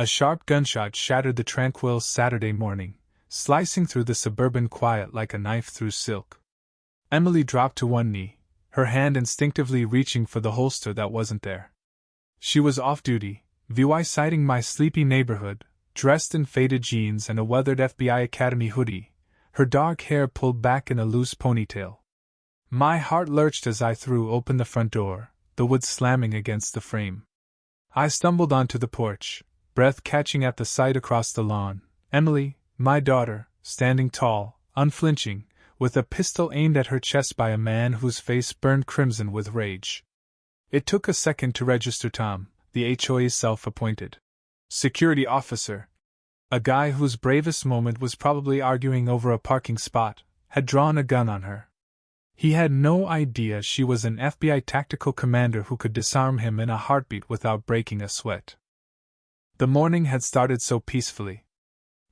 A sharp gunshot shattered the tranquil Saturday morning, slicing through the suburban quiet like a knife through silk. Emily dropped to one knee, her hand instinctively reaching for the holster that wasn't there. She was off duty, VY sighting my sleepy neighborhood, dressed in faded jeans and a weathered FBI Academy hoodie, her dark hair pulled back in a loose ponytail. My heart lurched as I threw open the front door, the wood slamming against the frame. I stumbled onto the porch, breath catching at the sight across the lawn. Emily, my daughter, standing tall, unflinching, with a pistol aimed at her chest by a man whose face burned crimson with rage. It took a second to register Tom, the HOA's self-appointed security officer. A guy whose bravest moment was probably arguing over a parking spot, had drawn a gun on her. He had no idea she was an FBI tactical commander who could disarm him in a heartbeat without breaking a sweat. The morning had started so peacefully.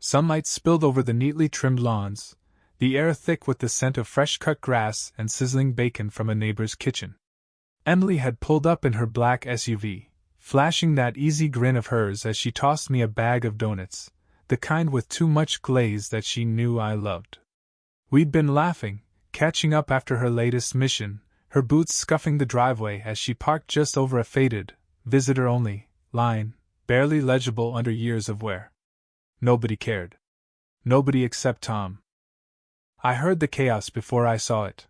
Sunlight spilled over the neatly trimmed lawns, the air thick with the scent of fresh-cut grass and sizzling bacon from a neighbor's kitchen. Emily had pulled up in her black SUV, flashing that easy grin of hers as she tossed me a bag of donuts, the kind with too much glaze that she knew I loved. We'd been laughing, catching up after her latest mission, her boots scuffing the driveway as she parked just over a faded, visitor-only line, barely legible under years of wear. Nobody cared. Nobody except Tom. I heard the chaos before I saw it.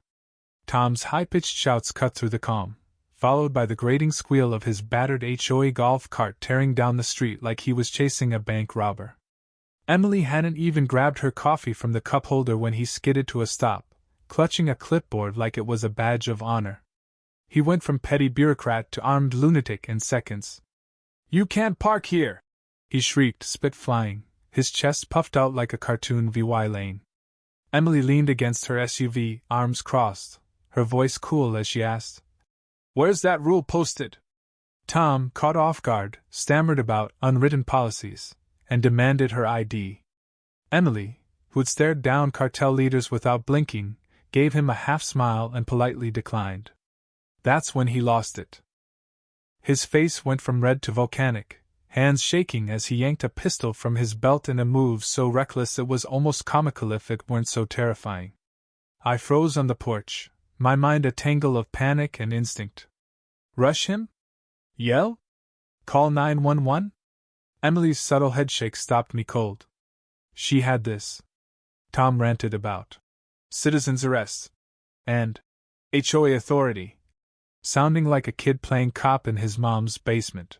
Tom's high-pitched shouts cut through the calm, followed by the grating squeal of his battered HOA golf cart tearing down the street like he was chasing a bank robber. Emily hadn't even grabbed her coffee from the cup holder when he skidded to a stop, clutching a clipboard like it was a badge of honor. He went from petty bureaucrat to armed lunatic in seconds. "You can't park here!" he shrieked, spit flying, his chest puffed out like a cartoon VY lane. Emily leaned against her SUV, arms crossed, her voice cool as she asked, "Where's that rule posted?" Tom, caught off guard, stammered about unwritten policies, and demanded her ID. Emily, who'd stared down cartel leaders without blinking, gave him a half-smile and politely declined. That's when he lost it. His face went from red to volcanic, hands shaking as he yanked a pistol from his belt in a move so reckless it was almost comical if it weren't so terrifying. I froze on the porch, my mind a tangle of panic and instinct. Rush him? Yell? Call 911? Emily's subtle headshake stopped me cold. She had this. Tom ranted about citizen's arrest and HOA authority, sounding like a kid playing cop in his mom's basement.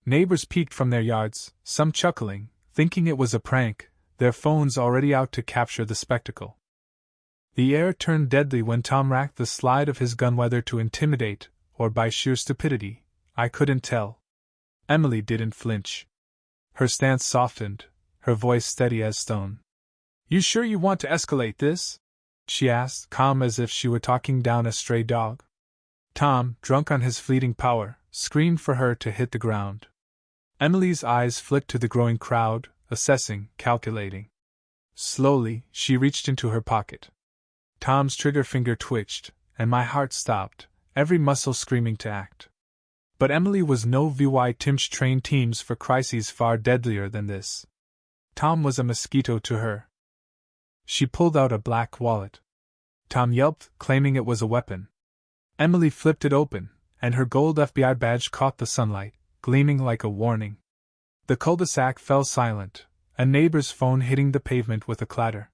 Neighbors peeked from their yards, some chuckling, thinking it was a prank, their phones already out to capture the spectacle. The air turned deadly when Tom racked the slide of his gun, whether to intimidate or by sheer stupidity, I couldn't tell. Emily didn't flinch. Her stance softened, her voice steady as stone. "You sure you want to escalate this?" she asked, calm as if she were talking down a stray dog. Tom, drunk on his fleeting power, screamed for her to hit the ground. Emily's eyes flicked to the growing crowd, assessing, calculating. Slowly, she reached into her pocket. Tom's trigger finger twitched, and my heart stopped, every muscle screaming to act. But Emily was no VY Tim's trained teams for crises far deadlier than this. Tom was a mosquito to her. She pulled out a black wallet. Tom yelped, claiming it was a weapon. Emily flipped it open, and her gold FBI badge caught the sunlight, gleaming like a warning. The cul-de-sac fell silent, a neighbor's phone hitting the pavement with a clatter.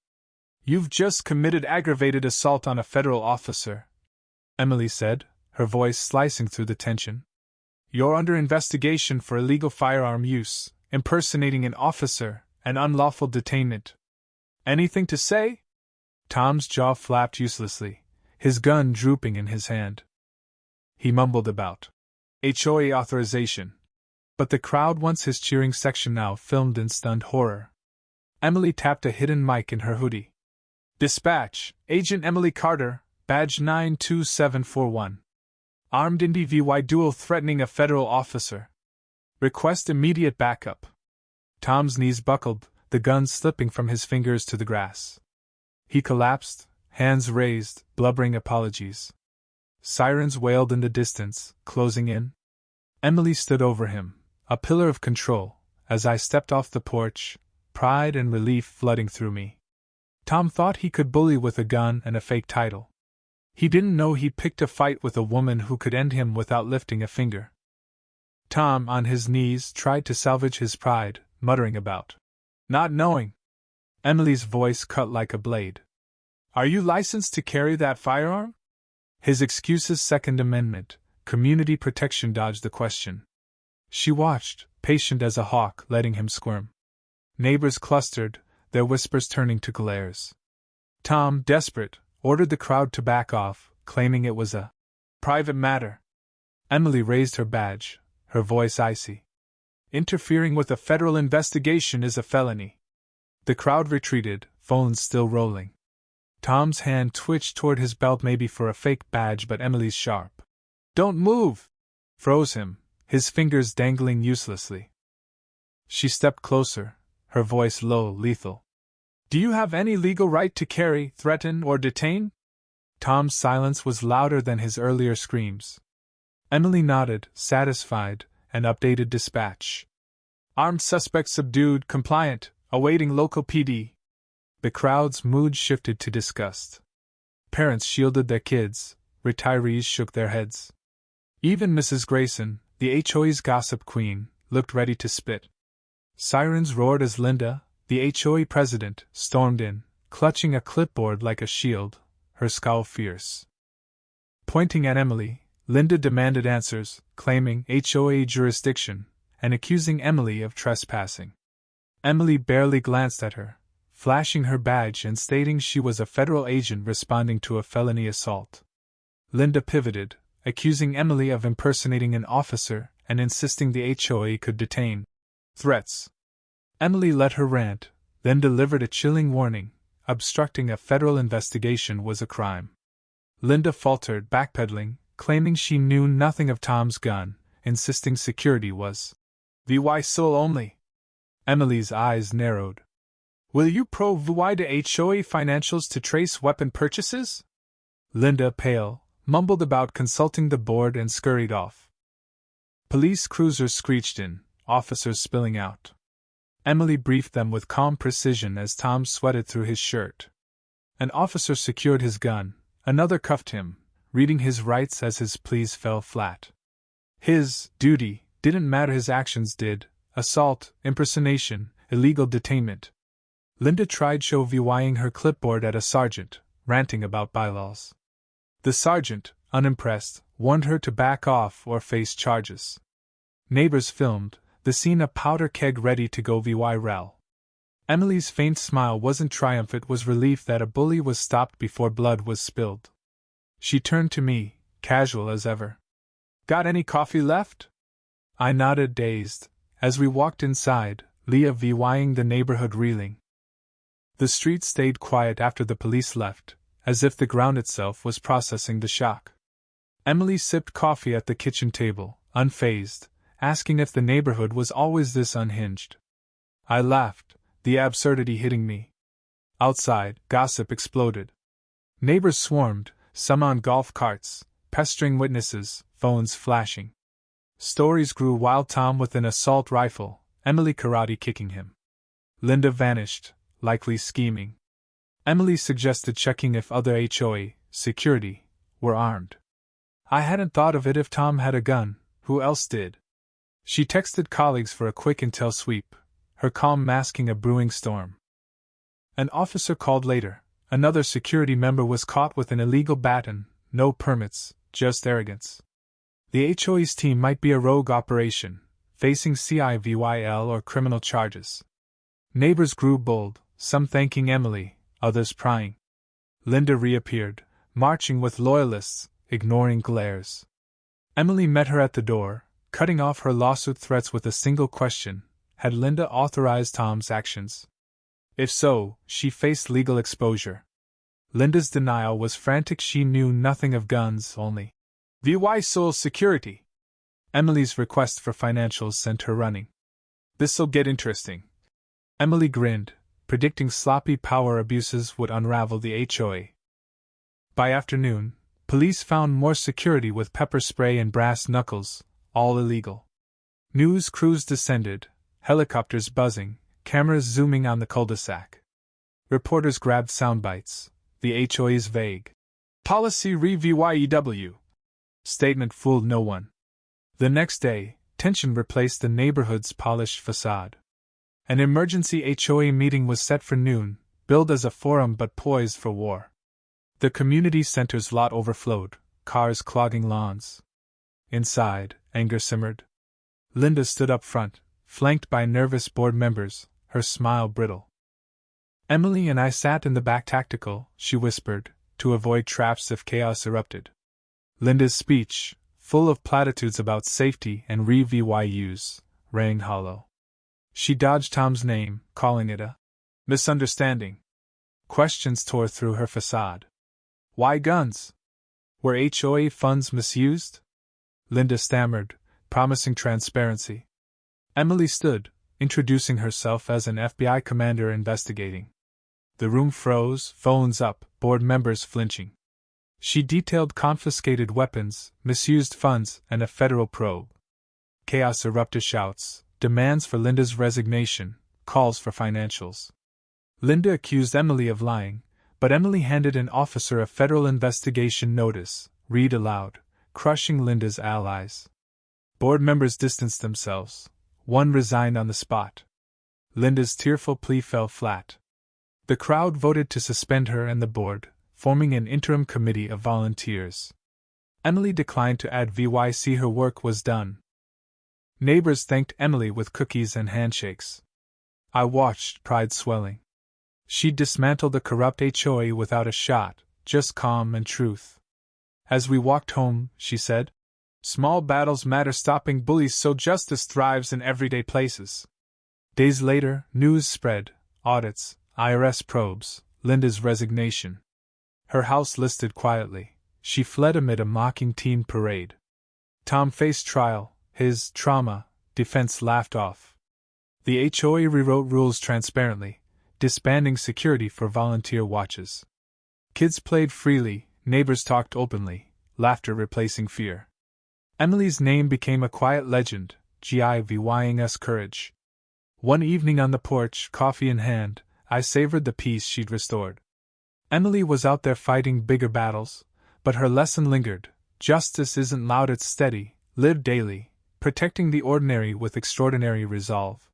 "You've just committed aggravated assault on a federal officer," Emily said, her voice slicing through the tension. "You're under investigation for illegal firearm use, impersonating an officer, and unlawful detainment. Anything to say?" Tom's jaw flapped uselessly, his gun drooping in his hand. He mumbled about HOA authorization. But the crowd, once his cheering section now, filmed in stunned horror. Emily tapped a hidden mic in her hoodie. "Dispatch, Agent Emily Carter, badge 92741. Armed Indy VY duel threatening a federal officer. Request immediate backup." Tom's knees buckled, the gun slipping from his fingers to the grass. He collapsed, hands raised, blubbering apologies. Sirens wailed in the distance, closing in. Emily stood over him, a pillar of control, as I stepped off the porch, pride and relief flooding through me. Tom thought he could bully with a gun and a fake title. He didn't know he'd picked a fight with a woman who could end him without lifting a finger. Tom, on his knees, tried to salvage his pride, muttering about not knowing. Emily's voice cut like a blade. Are you licensed to carry that firearm? His excuses, Second Amendment, community protection, dodged the question. She watched, patient as a hawk, letting him squirm. Neighbors clustered, their whispers turning to glares. Tom, desperate, ordered the crowd to back off, claiming it was a private matter. Emily raised her badge, her voice icy. Interfering with a federal investigation is a felony. The crowd retreated, phones still rolling. Tom's hand twitched toward his belt, maybe for a fake badge, but Emily's sharp "Don't move!" froze him, his fingers dangling uselessly. She stepped closer, her voice low, lethal. Do you have any legal right to carry, threaten, or detain? Tom's silence was louder than his earlier screams. Emily nodded, satisfied, and updated dispatch. Armed suspect subdued, compliant, awaiting local PD. The crowd's mood shifted to disgust. Parents shielded their kids, retirees shook their heads. Even Mrs. Grayson, the HOA's gossip queen, looked ready to spit. Sirens roared as Linda, the HOA president, stormed in, clutching a clipboard like a shield, her scowl fierce. Pointing at Emily, Linda demanded answers, claiming HOA jurisdiction, and accusing Emily of trespassing. Emily barely glanced at her, flashing her badge and stating she was a federal agent responding to a felony assault. Linda pivoted, accusing Emily of impersonating an officer and insisting the HOA could detain. Threats. Emily let her rant, then delivered a chilling warning: obstructing a federal investigation was a crime. Linda faltered, backpedaling, claiming she knew nothing of Tom's gun, insisting security was VY sole only. Emily's eyes narrowed. Will you provide to HOA financials to trace weapon purchases? Linda, pale, mumbled about consulting the board and scurried off. Police cruisers screeched in, officers spilling out. Emily briefed them with calm precision as Tom sweated through his shirt. An officer secured his gun, another cuffed him, reading his rights as his pleas fell flat. His duty didn't matter, his actions did: assault, impersonation, illegal detainment. Linda tried show-vying her clipboard at a sergeant, ranting about bylaws. The sergeant, unimpressed, warned her to back off or face charges. Neighbors filmed the scene, a powder keg ready to go VY-rel. Emily's faint smile wasn't triumph, it was relief that a bully was stopped before blood was spilled. She turned to me, casual as ever. Got any coffee left? I nodded, dazed. As we walked inside, Leah VYing the neighborhood, reeling. The street stayed quiet after the police left, as if the ground itself was processing the shock. Emily sipped coffee at the kitchen table, unfazed, asking if the neighborhood was always this unhinged. I laughed, the absurdity hitting me. Outside, gossip exploded. Neighbors swarmed, some on golf carts, pestering witnesses, phones flashing. Stories grew wild: Tom with an assault rifle, Emily karate kicking him. Linda vanished, likely scheming. Emily suggested checking if other HOA security were armed. I hadn't thought of it. If Tom had a gun, who else did? She texted colleagues for a quick intel sweep, her calm masking a brewing storm. An officer called later. Another security member was caught with an illegal baton, no permits, just arrogance. The HOA's team might be a rogue operation, facing CIVYL or criminal charges. Neighbors grew bold, some thanking Emily, others prying. Linda reappeared, marching with loyalists, ignoring glares. Emily met her at the door, cutting off her lawsuit threats with a single question: had Linda authorized Tom's actions? If so, she faced legal exposure. Linda's denial was frantic. She knew nothing of guns, only VY sole security. Emily's request for financials sent her running. This'll get interesting. Emily grinned, predicting sloppy power abuses would unravel the HOA. By afternoon, police found more security with pepper spray and brass knuckles, all illegal. News crews descended, Helicopters buzzing, cameras zooming on the cul-de-sac. Reporters grabbed soundbites. The HOA's vague policy review statement fooled no one. The next day, tension replaced the neighborhood's polished facade. An emergency HOA meeting was set for noon, billed as a forum but poised for war. The community center's lot overflowed, cars clogging lawns. Inside, anger simmered. Linda stood up front, flanked by nervous board members, her smile brittle. "Emily and I sat in the back tactical," she whispered, to avoid traps if chaos erupted. Linda's speech, full of platitudes about safety and revues, rang hollow. She dodged Tom's name, calling it a misunderstanding. Questions tore through her facade. Why guns? Were HOA funds misused? Linda stammered, promising transparency. Emily stood, introducing herself as an FBI commander investigating. The room froze, phones up, board members flinching. She detailed confiscated weapons, misused funds, and a federal probe. Chaos erupted: shouts, demands for Linda's resignation, calls for financials. Linda accused Emily of lying, but Emily handed an officer a federal investigation notice, read aloud, crushing Linda's allies. Board members distanced themselves. One resigned on the spot. Linda's tearful plea fell flat. The crowd voted to suspend her and the board, forming an interim committee of volunteers. Emily declined to add VYC. Her work was done. Neighbors thanked Emily with cookies and handshakes. I watched, pride swelling. She dismantled the corrupt HOA without a shot, just calm and truth. As we walked home, she said, "Small battles matter, stopping bullies so justice thrives in everyday places." Days later, news spread, audits, IRS probes, Linda's resignation. Her house listed quietly. She fled amid a mocking teen parade. Tom faced trial, his trauma defense laughed off. The HOA rewrote rules transparently, disbanding security for volunteer watches. Kids played freely, neighbors talked openly, laughter replacing fear. Emily's name became a quiet legend, giving us courage. One evening on the porch, coffee in hand, I savored the peace she'd restored. Emily was out there fighting bigger battles, but her lesson lingered. Justice isn't loud, it's steady, lived daily, protecting the ordinary with extraordinary resolve.